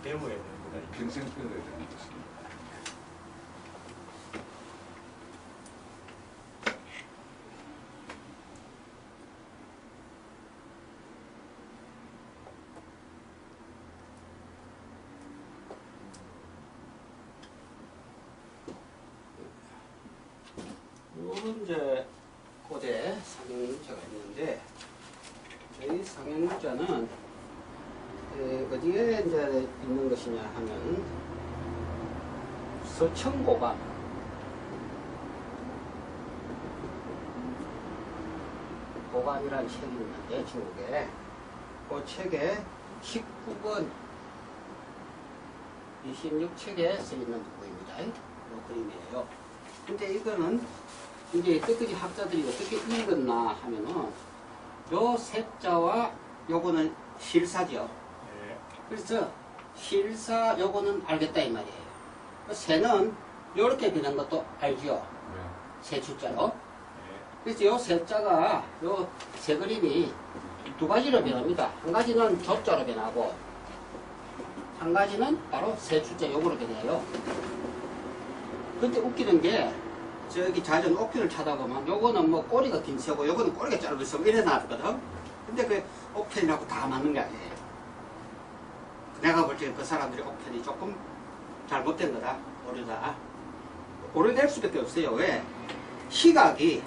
배워야 되는 거다. 평생 배워야 되는 것입니다. 요런 이제 고대 상형문자가 있는데, 이 상형문자는 어디에 이제 있는 것이냐 하면 서천고감, 고감이라는 책이 있는데 중국에 그 책에 19권 26책에 써있는 부분입니다. 이 그림이에요. 근데 이거는 이제 끝까지 학자들이 어떻게 읽었나 하면은 요 세자와 요거는 실사죠. 그래서 실사 요거는 알겠다 이 말이에요. 새는 요렇게 그는 것도 알죠. 새 주자로. 그래서 요 세자가 요 새 그림이 두 가지로 변합니다. 한 가지는 조자로 변하고 한 가지는 바로 새 주자 요거로 변해요. 근데 웃기는 게 저기 자전 옥편을 찾아보면 요거는 뭐 꼬리가 긴 새고 요거는 꼬리가 짧은 새고 이래 놨거든. 근데 그 옥편이라고 다 맞는 게 아니에요. 내가 볼 때 그 사람들이 옥편이 조금 잘못된 거다. 오류다. 오류될 수밖에 없어요. 왜? 시각이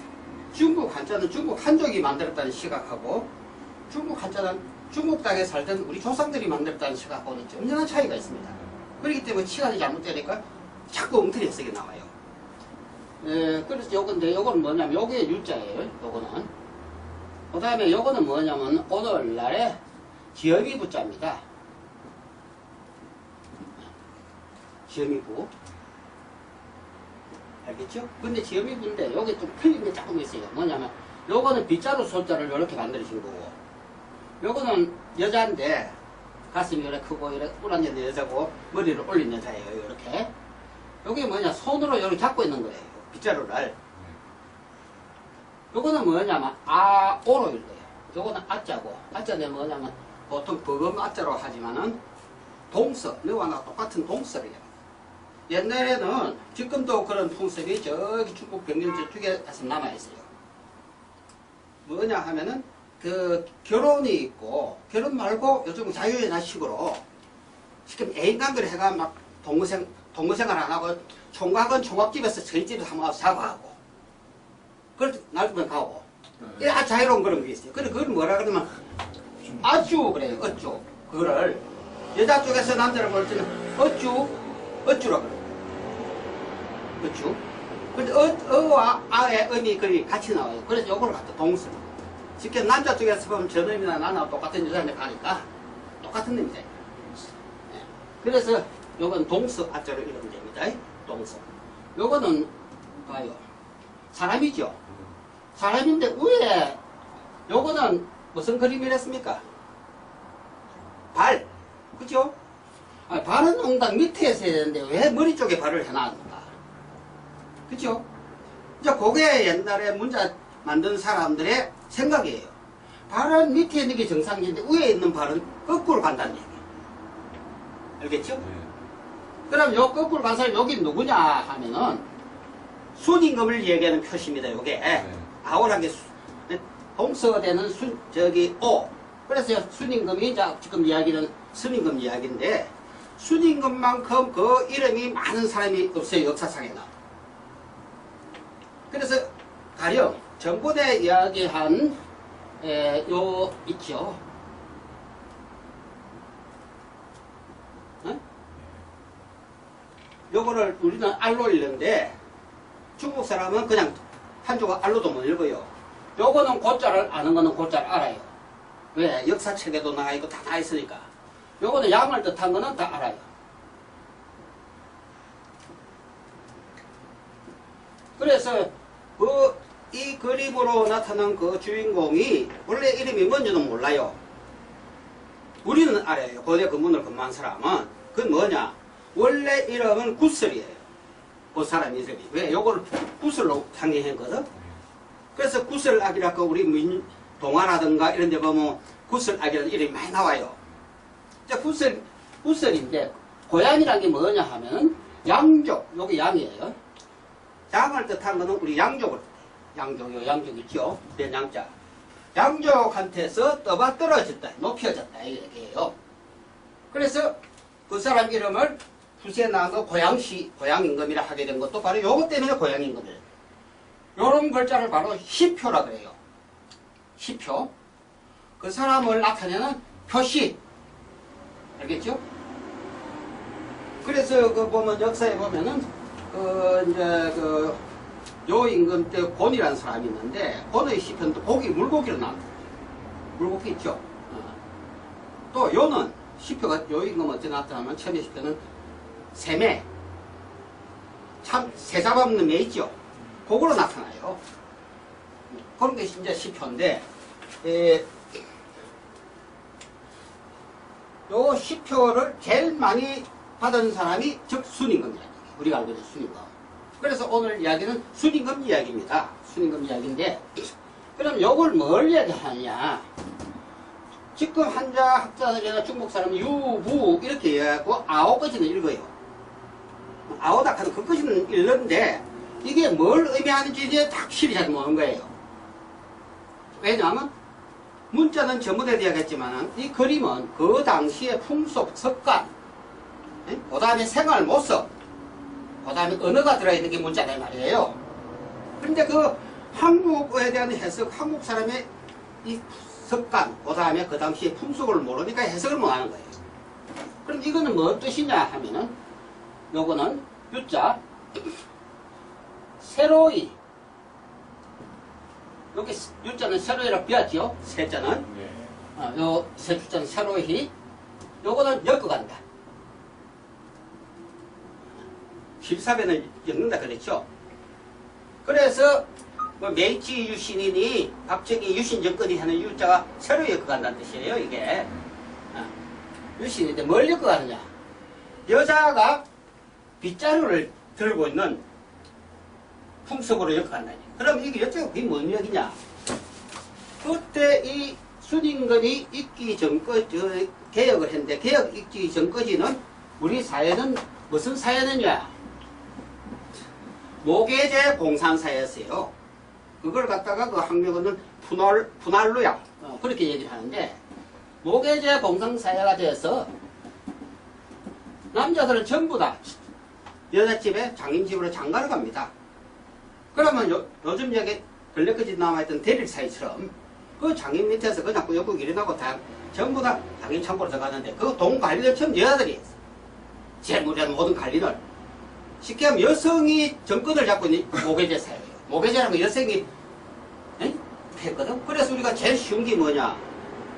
중국 한자는 중국 한족이 만들었다는 시각하고 중국 한자는 중국 땅에 살던 우리 조상들이 만들었다는 시각하고는 엄청난 차이가 있습니다. 그렇기 때문에 시각이 잘못되니까 자꾸 엉터리 해석이 나와요. 그래서 요건데 요거는 뭐냐면 요게 유자예요. 요거는. 그 다음에 요거는 뭐냐면 오늘날의 지어미 부자입니다. 지어미부. 알겠죠? 근데 지어미부인데 요게 좀 틀린 게 조금 있어요. 뭐냐면 요거는 빗자루 소자를 이렇게 만들어진 거고 요거는 여자인데 가슴이 이렇게 크고 이렇게 우란여는 여자고 머리를 올린 여자예요. 이렇게. 요게 뭐냐 손으로 이렇게 잡고 있는 거예요. 빗자루를. 요거는 뭐냐면 아오로 읽어요. 요거는 아자고 아자는 뭐냐면 보통 버금 아자로 하지만은 동서 너와 나 똑같은 동서래요. 옛날에는 지금도 그런 통섭이 저기 중국 병영 저쪽에 가서 남아있어요. 뭐냐 하면은 그 결혼이 있고 결혼 말고 요즘 자유연애식으로 지금 애인관계를 해가 막 동거생활 안 하고 총각은 총각집에서 저희집에서 한번 사과하고 그럴 때 나중에 가고 이게 아주 자유로운 그런 게 있어요. 그걸 뭐라 그러면 아주 그래요. 어쭈 그거를 여자 쪽에서 남자를 볼 때는 어쭈라 그래요. 어쭈. 근데 어와 아의 의미 그리 같이 나와요. 그래서 요걸 갖다 동서. 쉽게 남자 쪽에서 보면 저놈이나 나나 똑같은 여자한테 가니까 똑같은 놈이죠. 네. 그래서 요건 동서 아자로 읽으면 됩니다. 동서. 요거는 봐요. 사람이죠. 사람인데 위에 요거는 무슨 그림이랬습니까? 발. 그죠? 아니, 발은 엉덩 밑에서 해야 되는데 왜 머리 쪽에 발을 해놨는가? 그죠? 이제 그게 옛날에 문자 만든 사람들의 생각이에요. 발은 밑에 있는 게 정상인데 위에 있는 발은 거꾸로 간다는 얘기. 알겠죠? 그럼 요 거꾸로 간 사람이 여기 누구냐 하면은 순임금을 얘기하는 표시입니다. 요게 아오란 게 동서되는 저기 오. 그래서 순임금이 이제 지금 이야기는 순임금 이야기인데 순임금만큼 그 이름이 많은 사람이 없어요. 역사상에는. 그래서 가령 전번에 이야기한 요 있죠. 어? 요거를 우리는 알로 읽는데 중국 사람은 그냥 한조가 알로도 못 읽어요. 요거는 고자를 아는 거는 고자를 알아요. 왜? 역사책에도 나와 있고 다 나와 있으니까. 요거는 양을 뜻한 거는 다 알아요. 그래서 이 그림으로 나타난 그 주인공이 원래 이름이 뭔지도 몰라요. 우리는 알아요. 고대 근문을 근무한 사람은. 그건 뭐냐? 원래 이름은 구슬이에요. 그 사람 이름이. 왜? 요걸 구슬로 상징했거든. 그래서 구슬악이라고 우리 동화라든가 이런 데 보면 구슬악이라는 이름이 많이 나와요. 자, 구슬 우설인데 고양이라는 게 뭐냐 하면 양족, 요게 양이에요. 양을 뜻하는 거는 우리 양족을 뜻해요. 요 양족 있죠? 된 양자. 양족한테서 떠받 떨어졌다, 높여졌다 이렇게요. 그래서 그 사람 이름을 후세 나온 거 고양임금이라 하게 된 것도 바로 요것 때문에 고양임금이에요. 요런 글자를 바로 시표라 그래요. 시표. 그 사람을 나타내는 표시. 알겠죠? 그래서 그 보면 역사에 보면은 요 임금 때 곤이라는 사람이 있는데 곤의 시편도 고기 물고기로 나옵니다. 물고기 있죠. 또 요는 시표가 요 임금 어떻게 나타나면 처음에 시표는 새매 참 새 잡아먹는 매 있죠. 그거로 나타나요. 그런 게 이제 시표인데 요 시표를 제일 많이 받은 사람이 즉 순임금이라는 얘기예요. 우리가 알고 있는 순임금. 그래서 오늘 이야기는 순임금 이야기입니다. 순임금 이야기인데 그럼 요걸 뭘 이야기하느냐. 지금 한자 학자들이나 중국 사람은 유부 이렇게 이야기하고 아오까지는 읽어요. 아오다 하는 그까지는 읽는데 이게 뭘 의미하는지 이제 확실히 잘 모르는 거예요. 왜냐하면 문자는 전부 다 이야기했지만 이 그림은 그 당시의 풍속, 습관, 그 다음에 생활 모습, 그 다음에 언어가 들어있는 게 문자다 말이에요. 그런데 그 한국어에 대한 해석, 한국 사람의 이 습관, 그 다음에 그 당시의 풍속을 모르니까 해석을 못하는 거예요. 그럼 이거는 뭐 뜻이냐 하면은 요거는 유자 새로이, 여기 유자는 새로이라고 비었죠. 세자는 요 세주자는 새로이, 요거는 엮어간다. 실사변을 엮는다 그랬죠. 그래서 뭐 메이지 유신이니 갑자기 유신 정권이 하는 유자가 새로 엮어간다는 뜻이에요. 이게 유신인데 뭘 엮어가느냐. 여자가 빗자루를 들고 있는 풍속으로 엮어간다. 그럼 이게 여자가 그게 뭔 얘기냐. 그때 이 순임금이 있기 전까지 개혁을 했는데 개혁 있기 전까지는 우리 사회는 무슨 사회느냐. 모계제 공산사였어요. 그걸 갖다가 그 학명은 분할루야. 그렇게 얘기를 하는데, 모계제 공산사회가 돼서 남자들은 전부 다 여자집에 장인집으로 장가를 갑니다. 그러면 요즘 여기 근래까지 남아있던 대립사회처럼 그 장인 밑에서 그냥 꾸역꾸역 일어나고 다 전부 다 장인 참고로 들어가는데 그 동관리를 처음 여자들이 했어. 재물이나 모든 관리를. 쉽게 하면 여성이 정권을 잡고 있는 모계제 사회예요. 모계제라는 건 여성이 했거든. 그래서 우리가 제일 쉬운 게 뭐냐.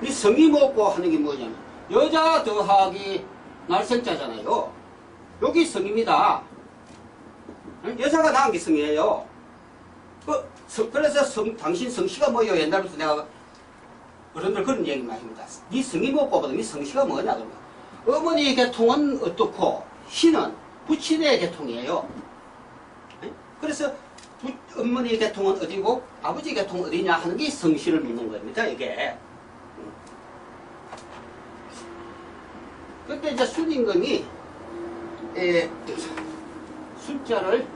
이 성이 먹고 하는 게 뭐냐면 여자 더하기 날성자잖아요. 여기 성입니다. 여자가 낳은 게 성이에요. 그래서 당신 성씨가 뭐예요? 옛날부터 내가 어른들 그런 얘기 많이 합니다. 네 성이 먹고보다 네 성씨가 뭐냐 그러면 어머니 계통은 어떻고 시는 부친의 계통이에요. 그래서 어머니 계통은 어디고 아버지 계통은 어디냐 하는 게 성씨를 묻는 겁니다. 이게. 그때 이제 순임금이 숫자를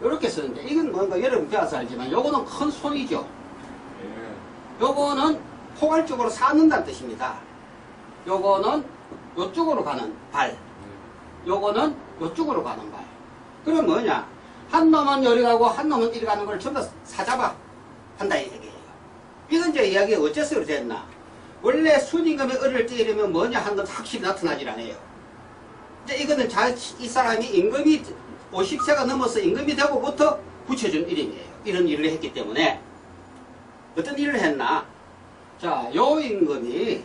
이렇게 쓰는데 이건 뭔가 여러분 배워서 알지만 요거는 큰 손이죠. 요거는 포괄적으로 쌓는다는 뜻입니다. 요거는 요쪽으로 가는 발, 요거는 요쪽으로 가는 발. 그럼 뭐냐, 한 놈은 요리 가고 한 놈은 이리 가는 걸 전부 다 사잡아 한다 이 얘기예요. 이건 이제 이야기가 어째서 그렇게 됐나. 원래 순임금이 어릴 때 이러면 뭐냐 하는 건 확실히 나타나질 않아요. 이제 이거는 이 사람이 임금이 50세가 넘어서 임금이 되고부터 붙여준 이름이에요. 이런 일을 했기 때문에. 어떤 일을 했나. 자, 요 임금이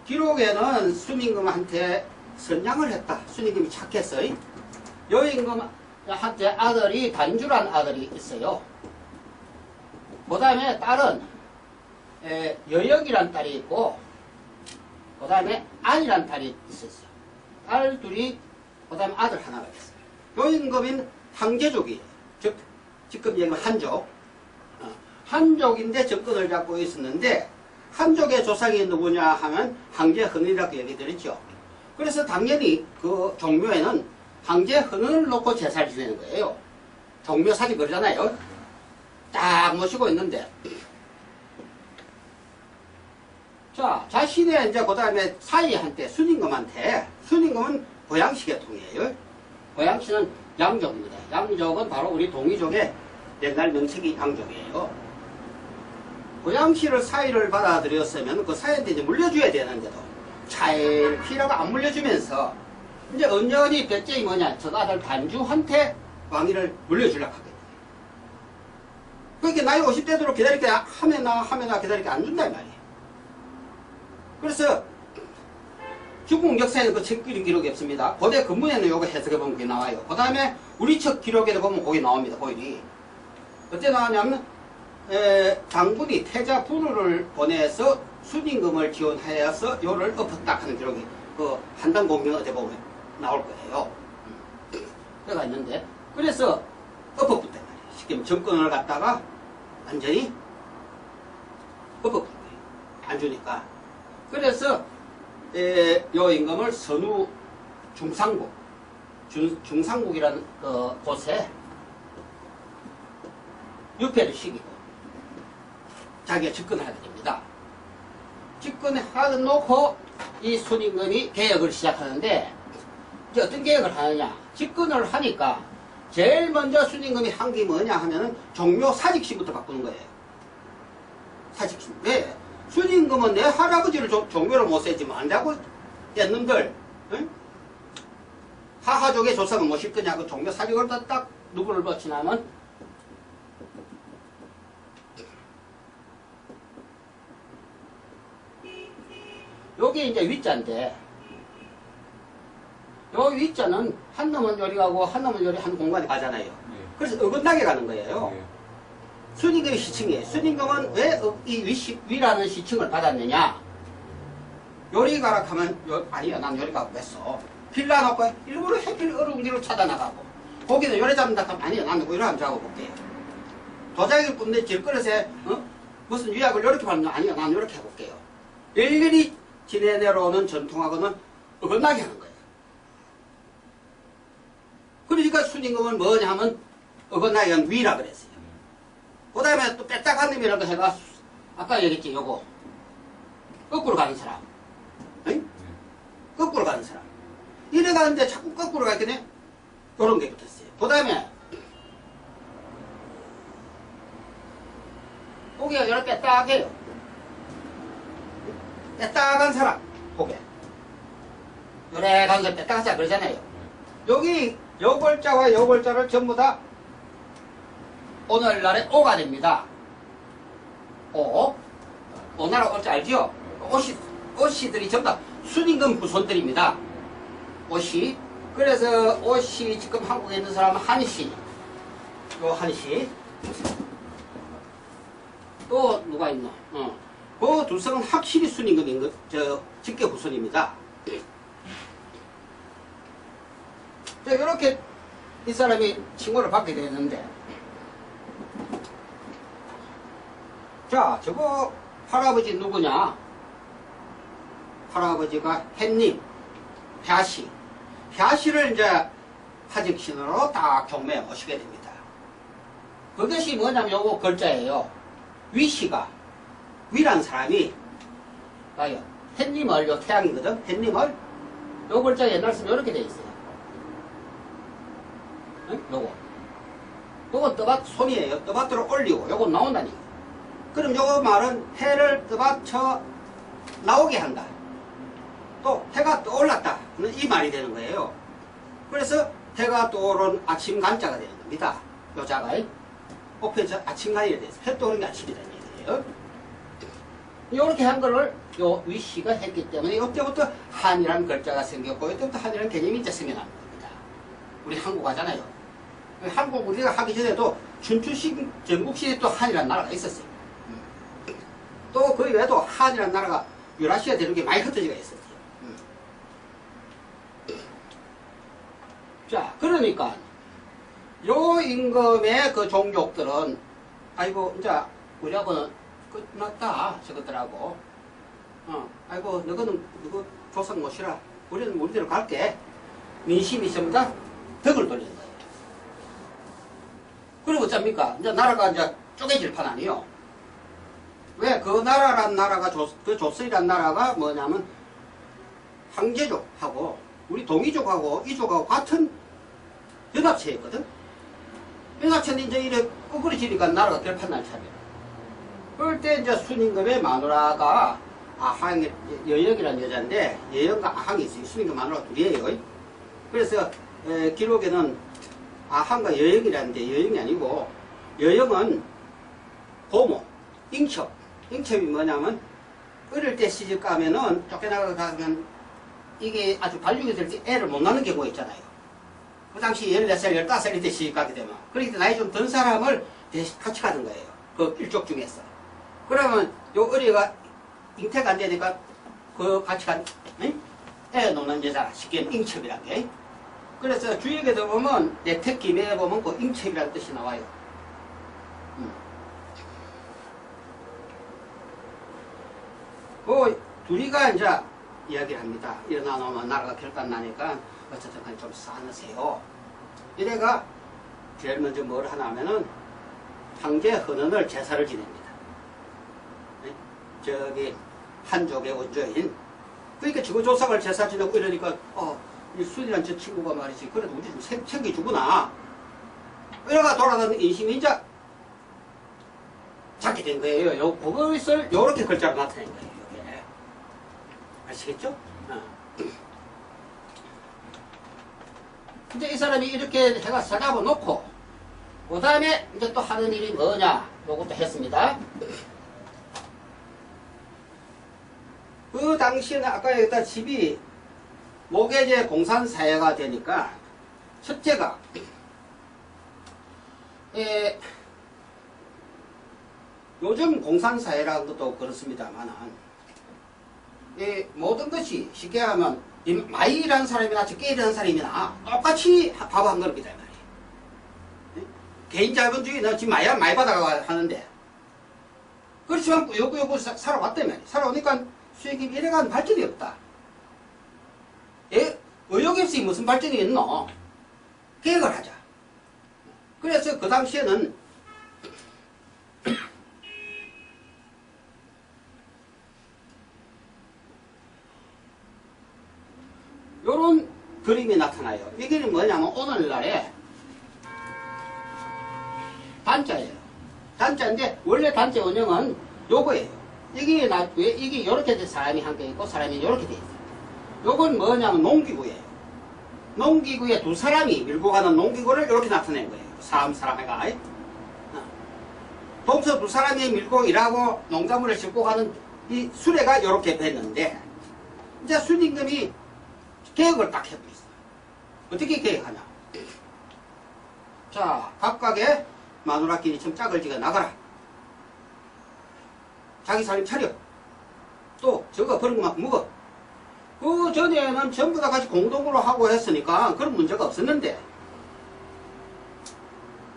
기록에는 순임금한테 선양을 했다. 순임금이 착했어. 요 임금한테 아들이 단주란 아들이 있어요. 그 다음에 딸은 여역이란 딸이 있고, 그 다음에 안이란 딸이 있었어요. 딸 둘이, 그 다음에 아들 하나가 있어요. 요 임금인 황제족이에요. 즉 지금 얘기하면 한족. 한족인데 정권을 잡고 있었는데 한족의 조상이 누구냐 하면 황제헌은이라고 얘기 드렸죠. 그래서 당연히 그 종묘에는 황제헌은을 놓고 제사를 지내는 거예요. 종묘 사진 그러잖아요. 딱 모시고 있는데 자, 자신의 이제 그 다음에 사이한테 순임금은 고양시 계통이에요. 고양시는 양족입니다. 양족은 바로 우리 동이족의 옛날 명칭이 양족이에요. 고양시를 사이를 받아들였으면 그 사이한테 이제 물려줘야 되는데도 잘 피라고 안 물려주면서 이제 언연히 배째이 뭐냐, 저 아들 단주한테 왕위를 물려주려고 하거든요. 그러니까 나이 50대 도록 기다릴 때 하면나 기다릴 때 안 준다 이 말이에요. 그래서 중국 역사에는 그 책 기록이 없습니다. 고대 근문에는 요거 해석해보면 그게 나와요. 그 다음에 우리 책 기록에도 보면 거기 나옵니다. 고일이. 어째 나왔냐면 장군이 태자 부르를 보내서 순임금을 지원하여서 요를 엎었다 하는 기록이 그 한당 공경 어디 보면 나올 거예요. 그가 있는데 그래서 엎어붙단 말이에요. 쉽게 말하면 정권을 갖다가 완전히 엎어붙은 거예요. 안 주니까. 그래서 요 임금을 선우 중상국 중상국이라는 곳에 유폐를 시키고 자기가 집권을 하게 됩니다. 집권을 하놓고 이 순임금이 개혁을 시작하는데 이제 어떤 개혁을 하느냐, 집권을 하니까 제일 먼저 순임금이 한 게 뭐냐 하면은 종묘 사직시부터 바꾸는 거예요. 사직시. 왜? 순임금은 내 할아버지를 종묘로 못 세지면 안 되고 옛놈들 응? 하하족의 조상은 모실 거냐고 종묘 사직을 딱 누구를 붙이냐면 여기 이제 위자인데 요 위자는 한 놈은 요리 가고 한 놈은 요리 한 공간에 가잖아요. 그래서 어긋나게 가는 거예요. 순임금이 시칭이에요. 순임금은 왜 이 위라는 시칭을 받았느냐? 요리 가라 하면 아니요, 난 요리 가고 했어. 빌라 놓고 일부러 햇빛 어려운 뒤로 찾아나가고 고기는 요리 잡는다 하면 아니요, 난 이거 한번 잡아 볼게요. 도자기를 굽는 질그릇에 무슨 유약을 요렇게 받는 아니요, 난 요렇게 해볼게요. 일일이 지내내려오는 전통하고는 어긋나게 하는 거예요. 그러니까 순임금은 뭐냐 하면 어긋나게 한 위라 그랬어요. 그 다음에 또 빼딱한 놈이라도 해가 아까 얘기했지 요거 거꾸로 가는 사람 응? 거꾸로 가는 사람 이래 가는데 자꾸 거꾸로 가겠네. 요런 게 붙었어요. 그 다음에 고개가 이렇게 빼딱해요. 빼딱한 사람 고개 요래 가는 거 빼딱하자 그러잖아요. 여기 요 글자와 요 글자를 전부 다 오늘날의 오가 됩니다. 오나라 올줄 알지요? 오씨들이 전부 다 순임금 후손들입니다. 오씨. 그래서 오씨 지금 한국에 있는 사람은 한씨. 요 한씨. 또 누가 있노? 그 두 성은 확실히 순임금인 것, 직계 후손입니다. 이렇게 이 사람이 칭호를 받게 되었는데 자, 저거 할아버지 누구냐? 할아버지가 햇님, 혜씨. 혜씨를 이제 하직신으로 딱 경매에 모시게 됩니다. 그것이 뭐냐면 요거 글자예요. 위씨가, 위란 사람이, 봐요. 햇님을, 요 태양이거든? 햇님을, 요 글자 옛날 쓰면 이렇게 돼 있어요. 응? 요거 떠받 손이에요. 떠받들어 올리고, 요거 나온다니까. 그럼 요 말은 해를 떠받쳐 나오게 한다. 또 해가 떠올랐다. 이 말이 되는 거예요. 그래서 해가 떠오른 아침 간자가 되는 겁니다. 요 자가 오편에서 아침간이 돼서 해 떠오른 게 아침이라는 얘기예요. 요렇게 한 거를 요 위씨가 했기 때문에 이때부터 한이라는 글자가 생겼고 이때부터 한이라는 개념이 이제 생겨나는 겁니다. 우리 한국 하잖아요. 한국 우리가 하기 전에도 춘추시 전국시에 또 한이라는 나라가 있었어요. 또 그 외에도 한이라는 나라가 유라시아 대륙에 많이 흩어지가 있었어요. 자, 그러니까 요 임금의 그 종족들은 아이고 이제 우리하고는 끝났다 저것들하고 아이고 너거는 누구 조상 못이라 우리는 우리대로 갈게 민심이 전부 다 덕을 돌린 거예요. 그리고 어쩝니까 이제 나라가 이제 쪼개질 판 아니요. 왜 그 나라란 나라가 그 조선이란 나라가 뭐냐면 황제족하고 우리 동이족하고 이족하고 같은 연합체였거든. 연합체는 이제 이래 끄그러지니까 나라가 될 판날 차례. 그럴 때 이제 순임금의 마누라가 아항 여역이라는 여자인데 여역과 아항이 있어요. 순임금 마누라 둘이에요. 그래서 기록에는 아항과 여역이라는데 여역이 아니고 여역은 고모, 잉첩. 잉첩이 뭐냐면 어릴 때 시집 가면은 쫓겨나가면 이게 아주 발육이 될 때 애를 못 낳는 경우가 있잖아요. 그 당시 14살, 15살 때 시집 가게 되면 그렇게 나이 좀 든 사람을 같이 가는 거예요. 그 일족 중에서. 그러면 요 어리가 잉태가 안 되니까 그 같이 간 애 놓는 여자가 쉽게 잉첩이란 게. 그래서 주역에도 보면 내택기매에 보면 그 잉첩이라는 뜻이 나와요. 그 둘이가 이제 이야기를 합니다. 일어나 놓으면 나라가 결단 나니까 어쨌든 간에 좀 싸느세요. 이래가 제일 먼저 뭘 하나 하면은 황제 헌원을 제사를 지냅니다. 저기 한족의 원조인 그러니까 지구조상을 제사 지내고 이러니까 이 순이란 저 친구가 말이지 그래도 우리 좀 챙겨주구나 이래가 돌아다니는 인심이 이제 잡게 된 거예요. 그것을 요렇게 글자로 나타낸 거예요. 요게. 아시겠죠? 이제 이 사람이 이렇게 해가 사잡아 놓고 그 다음에 이제 또 하는 일이 뭐냐 요것도 했습니다. 그 당시에는 아까 얘기했던 집이 모계제 공산사회가 되니까 첫째가 요즘 공산사회라는 것도 그렇습니다만 모든 것이 쉽게 하면 마이라는 사람이나 깨이라는 사람이나 똑같이 밥 한 그릇이다 말이에요. 개인 자본주의는 지금 많이 받아가 하는데 그렇지만 꾸역꾸역 살아왔단 말이에요. 살아오니까 수익이 이래간 발전이 없다. 의욕이 없이 무슨 발전이 있노? 계획을 하자. 그래서 그 당시에는 요런 그림이 나타나요. 이게 뭐냐면 오늘날에 단자예요. 단자인데 원래 단자 운영은 요거예요. 이게 요렇게 된 사람이 한 개 있고 사람이 요렇게 돼 있어요. 요건 뭐냐면 농기구예요. 농기구에 두 사람이 밀고 가는 농기구를 이렇게 나타낸 거예요. 사람해가. 동서 두 사람이 밀고 일하고 농작물을 싣고 가는 이 수레가 이렇게 뵀는데 이제 순임금이 계획을 딱 해고 있어요. 어떻게 계획하냐. 자, 각각의 마누라끼리 좀 짝을 지어 나가라. 자기 살림 차려. 또 저거 버린 것만큼 먹어. 그 전에는 전부 다 같이 공동으로 하고 했으니까 그런 문제가 없었는데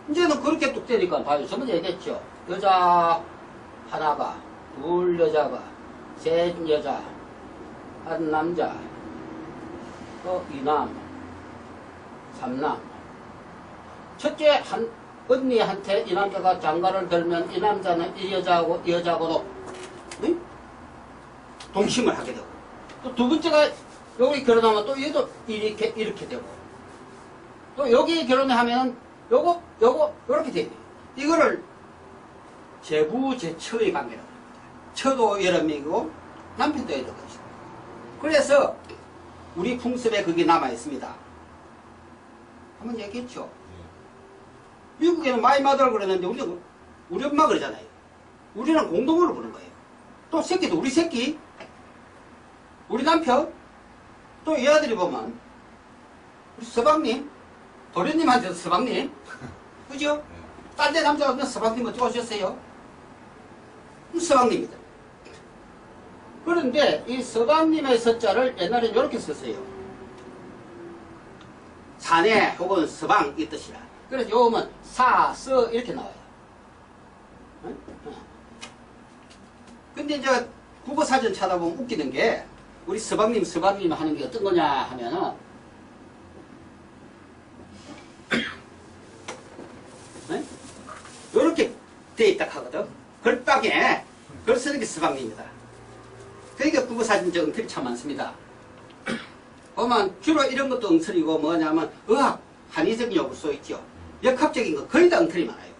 이제는 그렇게 뚝 되니까 봐요. 저번에 얘기했죠. 여자 하나가 둘 여자가 셋 여자 한 남자 또 이남 삼남 첫째 한 언니한테 이 남자가 장가를 들면 이 남자는 이 여자하고도 응? 동심을 하게 되고 또 두 번째가 여기 결혼하면 또 얘도 이렇게 되고 또 여기 결혼하면 요거 요렇게 돼요. 이거를 제부제처의 관계라고 합니다. 처도 여러 명이고 남편도 여러 명이죠. 그래서 우리 풍습에 그게 남아 있습니다. 한번 얘기했죠. 미국에는 마이 마더를 그러는데 우리 엄마 그러잖아요. 우리는 공동으로 부르는 거예요. 또 새끼도 우리 새끼 우리 남편 또 이 아들이 보면 우리 서방님 도련님한테도 서방님 그죠? 딴 데 남자가 오면 서방님 어떻게 오셨어요? 서방님이다. 그런데 이 서방님의 서자를 옛날에 이렇게 썼어요. 사내 혹은 서방 이 뜻이라. 그래서 요음은 사, 서 이렇게 나와요. 응? 근데 이제 국어사전 찾아보면 웃기는 게 우리 서방님 하는 게 어떤 거냐 하면은 응? 요렇게 돼 있다 하거든. 글방에 글 쓰는 게 서방님이다. 그러니까 국어사전 엉터리 참 많습니다. 보면 주로 이런 것도 엉터리고 뭐냐면 의학, 한의적인 요구소 있죠. 역학적인 거 거의 다 엉터리 많아요.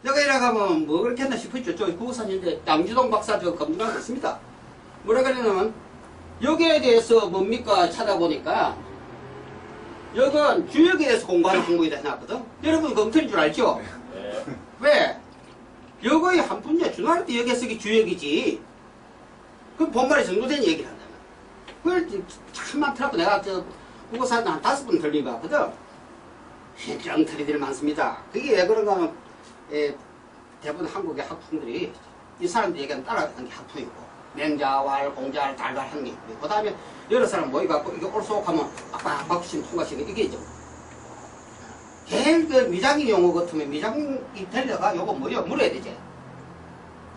내가 이래 가면 뭐 그렇겠나 싶었죠. 저 국어사전인데 양주동 박사 저 검증한 거 있습니다. 뭐라 그러냐면 여기에 대해서 뭡니까 찾아보니까 여건 주역에 대해서 공부하는 항목이다 해놨거든. 여러분 그 엉터리인 줄 알죠? 네. 왜? 여거의 한 분야 준할 때 여기에 쓰기 주역이지. 그 본말에 정도된 얘기를 한다면. 그걸 참 많더라고. 내가 저 국어사전 한 5번 들리봤거든. 진짜 엉터리들이 많습니다. 그게 왜 그런가 하면 대부분 한국의 학풍들이 이 사람들 얘기하는 따라가는 게 학풍이고 맹자왈, 공자왈, 달달 하는 게 있고 그 다음에 여러 사람 모여갖고 이게 옳소하면 빡빡 박수치면 통과시키는 이게 좀 제일 그 미장인 용어 같으면 미장 인텔리가 요거 뭐요? 물어야 되지.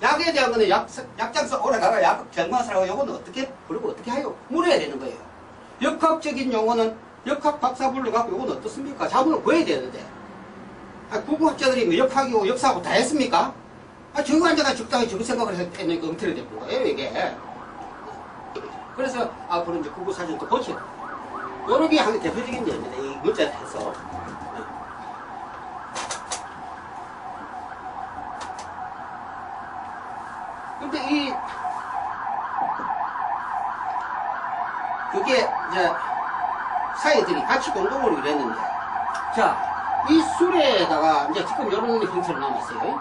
약에 대한 거는 약장서 오래가가 약 경마사라고 요거는 어떻게 그리고 어떻게 해요? 물어야 되는 거예요. 역학적인 용어는 역학 박사 불러갖고 요거는 어떻습니까? 자문을 구해야 되는데 국어학자들이 뭐 역학이고 역사하고 다 했습니까? 저거 앉아가 적당히 저거 생각을 했더니 엉터리 되는 거예요 이게. 그래서 앞으로 이제 국어사전도 고쳐야 돼. 요런 게 한 대표적인 예입니다. 이 문자를 해서. 근데 그게 이제 사회들이 같이 공동으로 일했는데, 자, 이 술에다가 이제 지금 이런 형태로 남았어요.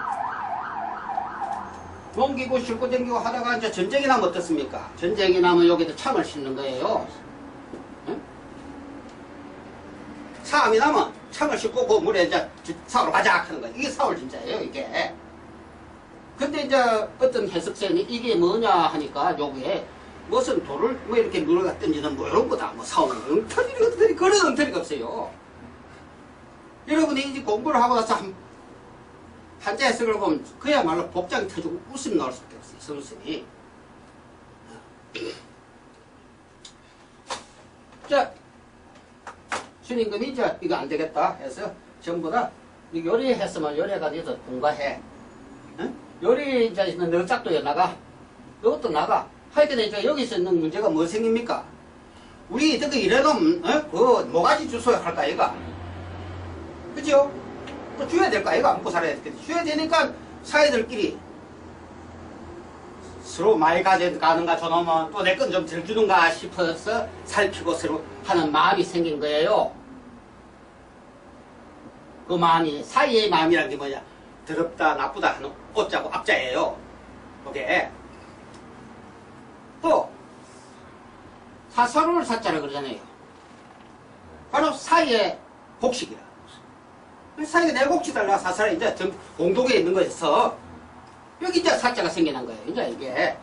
옮기고 싣고 댕기고 하다가 이제 전쟁이 나면 어떻습니까? 전쟁이 나면 여기다 창을 싣는 거예요. 응? 사암이 나면 창을 싣고 그 물에 이제 사오러 가자 하는 거예요. 이게 사올 진짜예요, 이게. 근데 이제 어떤 해석자는 이게 뭐냐 하니까 요게 무슨 돌을 뭐 이렇게 물어가 던지는 뭐 이런 거다. 뭐 사오는 엉터리 그런 엉터리가 없어요. 여러분이 이제 공부를 하고 나서 한자 해석을 보면 그야말로 복장이 터지고 웃음이 나올 수밖에 없어요. 선생님이. 자, 스님금이 이제 이거 안 되겠다 해서 전부 다 요리했으면 요리해가지고 공부해. 응? 요리 이제 있는 넉작도 나가. 이것도 나가. 하여튼 이제 여기서 있는 문제가 뭐 생깁니까? 우리 이렇게 이래놓으면 그 모가지 주소야 할까 이가. 그죠? 또 줘야 될까 이가 먹고 살아야 되겠지. 줘야 되니까 사회들끼리 서로 많이 가져가는가 저놈은 또 내 건 좀 덜 주는가 싶어서 살피고 서로 하는 마음이 생긴 거예요. 그 마음이 사이의 마음이란 게 뭐냐? 더럽다 나쁘다 하는 오자고 앞자예요. 그게 또 사사로울 사자라 그러잖아요. 바로 사이의 곡식이라. 사이가 내 곡식달라 사사를 이제 공동에 있는 거에서 여기 이제 사자가 생겨난 거예요. 이제 이게